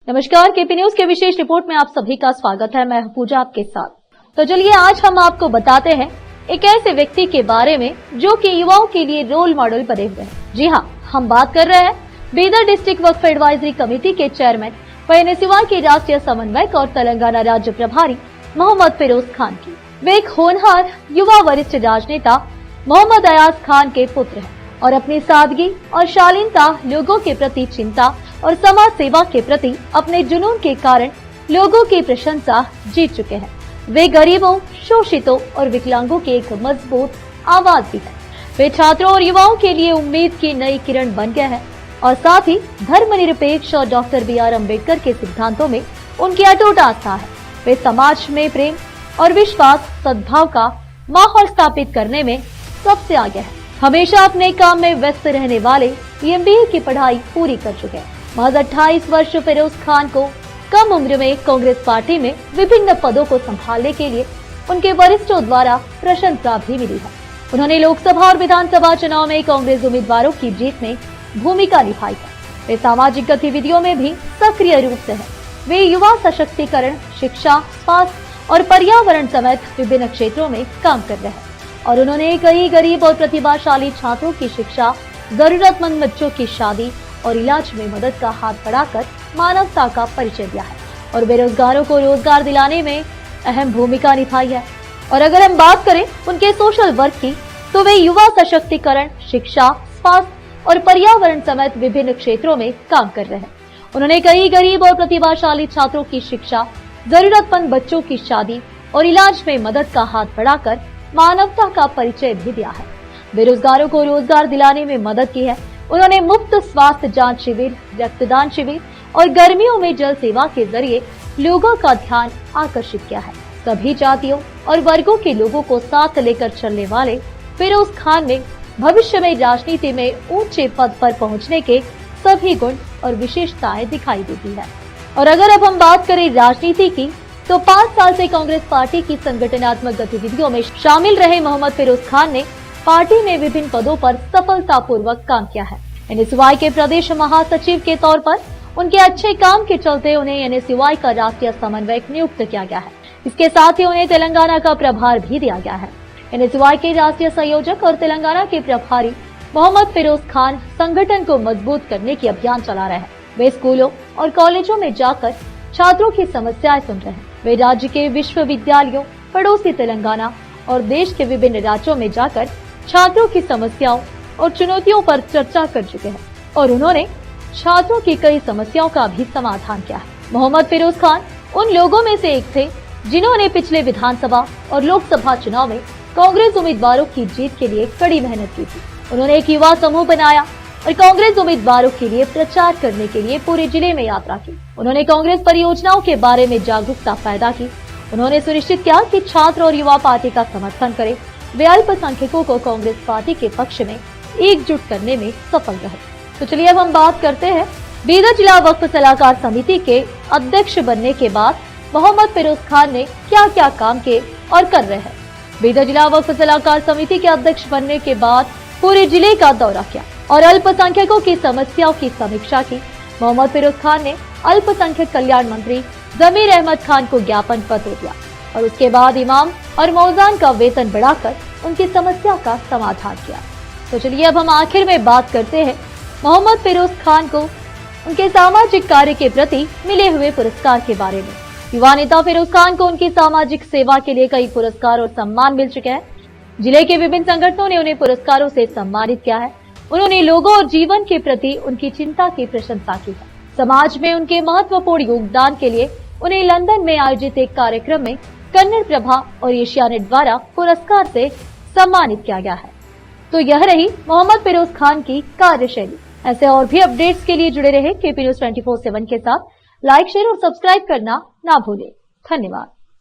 नमस्कार, KP news के विशेष report में आप सभी का स्वागत है। मैं पूजा आपके साथ। तो चलिए आज हम आपको बताते हैं एक ऐसे व्यक्ति के बारे में जो कि युवाओं के लिए रोल मॉडल बने हुए हैं। जी हाँ, हम बात कर रहे हैं बीदर डिस्ट्रिक्ट वक्फ एडवाइजरी कमेटी के चेयरमैन व एनएसयूआई के राष्ट्रीय समन्वयक और तेलंगाना राज्य प्रभारी मोहम्मद फिरोज खान की। वे एक होनहार युवा वरिष्ठ राजनेता मोहम्मद अयाज खान के पुत्र हैं और अपनी सादगी और शालीनता, लोगों के प्रति चिंता और समाज सेवा के प्रति अपने जुनून के कारण लोगों की प्रशंसा जीत चुके हैं। वे गरीबों, शोषितों और विकलांगों की एक मजबूत आवाज भी है। वे छात्रों और युवाओं के लिए उम्मीद की नई किरण बन गए हैं और साथ ही धर्मनिरपेक्ष और डॉक्टर BR अम्बेडकर के सिद्धांतों में उनकी अटूट आस्था है। वे समाज में प्रेम और विश्वास, सद्भाव का माहौल स्थापित करने में सबसे आगे है। हमेशा अपने काम में व्यस्त रहने वाले MBA की पढ़ाई पूरी कर चुके हैं। महज 28 वर्ष फिरोज खान को कम उम्र में कांग्रेस पार्टी में विभिन्न पदों को संभालने के लिए उनके वरिष्ठों द्वारा प्रशंसा भी मिली है। उन्होंने लोकसभा और विधानसभा चुनाव में कांग्रेस उम्मीदवारों की जीत में भूमिका निभाई है। वे सामाजिक गतिविधियों में भी सक्रिय रूप से है। वे युवा सशक्तिकरण, शिक्षा, स्वास्थ्य और पर्यावरण समेत विभिन्न क्षेत्रों में काम कर रहे हैं और उन्होंने कई गरीब और प्रतिभाशाली छात्रों की शिक्षा, जरूरतमंद बच्चों की शादी और इलाज में मदद का हाथ बढ़ाकर मानवता का परिचय दिया है और बेरोजगारों को रोजगार दिलाने में अहम भूमिका निभाई है। और अगर हम बात करें उनके सोशल वर्क की, तो वे युवा सशक्तिकरण, शिक्षा, स्वास्थ्य और पर्यावरण समेत विभिन्न क्षेत्रों में काम कर रहे हैं। उन्होंने कई गरीब और प्रतिभाशाली छात्रों की शिक्षा, जरूरतमंद बच्चों की शादी और इलाज में मदद का हाथ बढ़ाकर मानवता का परिचय भी दिया है। बेरोजगारों को रोजगार दिलाने में मदद की है। उन्होंने मुफ्त स्वास्थ्य जांच शिविर, रक्तदान शिविर और गर्मियों में जल सेवा के जरिए लोगों का ध्यान आकर्षित किया है। सभी जातियों और वर्गों के लोगों को साथ लेकर चलने वाले फिरोज खान में भविष्य में राजनीति में ऊंचे पद पर पहुंचने के सभी गुण और विशेषताएं दिखाई देती है। और अगर अब हम बात करें राजनीति की, तो 5 साल से कांग्रेस पार्टी की संगठनात्मक गतिविधियों में शामिल रहे मोहम्मद फिरोज खान ने पार्टी में विभिन्न पदों पर सफलतापूर्वक काम किया है। एनएसयूआई के प्रदेश महासचिव के तौर पर उनके अच्छे काम के चलते उन्हें एनएसयूआई का राष्ट्रीय समन्वयक नियुक्त किया गया है। इसके साथ ही उन्हें तेलंगाना का प्रभार भी दिया गया है। एनएसयूआई के राष्ट्रीय संयोजक और तेलंगाना के प्रभारी मोहम्मद फिरोज खान संगठन को मजबूत करने की अभियान चला रहे हैं। वे स्कूलों और कॉलेजों में जाकर छात्रों की समस्याएं सुन रहे हैं। वे राज्य के विश्वविद्यालयों, पड़ोसी तेलंगाना और देश के विभिन्न राज्यों में जाकर छात्रों की समस्याओं और चुनौतियों पर चर्चा कर चुके हैं और उन्होंने छात्रों की कई समस्याओं का भी समाधान किया है। मोहम्मद फिरोज खान उन लोगों में से एक थे जिन्होंने पिछले विधानसभा और लोकसभा चुनाव में कांग्रेस उम्मीदवारों की जीत के लिए कड़ी मेहनत की थी। उन्होंने एक युवा समूह बनाया और कांग्रेस उम्मीदवारों के लिए प्रचार करने के लिए पूरे जिले में यात्रा की। उन्होंने कांग्रेस परियोजनाओं के बारे में जागरूकता पैदा की। उन्होंने सुनिश्चित किया कि छात्र और युवा पार्टी का समर्थन करें। वे अल्पसंख्यकों को कांग्रेस पार्टी के पक्ष में एकजुट करने में सफल रहे। तो चलिए अब हम बात करते हैं बीदर जिला वक्फ सलाहकार समिति के अध्यक्ष बनने के बाद मोहम्मद फिरोज खान ने क्या क्या काम किए और कर रहे हैं। बीदर जिला वक्फ सलाहकार समिति के अध्यक्ष बनने के बाद पूरे जिले का दौरा किया और अल्पसंख्यकों की समस्याओं की समीक्षा की। मोहम्मद फिरोज खान ने अल्पसंख्यक कल्याण मंत्री जमीर अहमद खान को ज्ञापन पत्र दिया और उसके बाद इमाम और मौजान का वेतन बढ़ाकर उनकी समस्या का समाधान किया। तो चलिए अब हम आखिर में बात करते हैं मोहम्मद फिरोज खान को उनके सामाजिक कार्य के प्रति मिले हुए पुरस्कार के बारे में। युवा नेता फिरोज खान को उनकी सामाजिक सेवा के लिए कई पुरस्कार और सम्मान मिल चुके हैं। जिले के विभिन्न संगठनों ने उन्हें पुरस्कारों से सम्मानित किया है। उन्होंने लोगों और जीवन के प्रति उनकी चिंता की प्रशंसा की है। समाज में उनके महत्वपूर्ण योगदान के लिए उन्हें लंदन में आयोजित एक कार्यक्रम में कन्नड़ प्रभा और एशियानेट द्वारा पुरस्कार से सम्मानित किया गया है। तो यह रही मोहम्मद फिरोज खान की कार्यशैली। ऐसे और भी अपडेट्स के लिए जुड़े रहे केपी न्यूज 24/7 के साथ। लाइक, शेयर और सब्सक्राइब करना ना भूलें। धन्यवाद।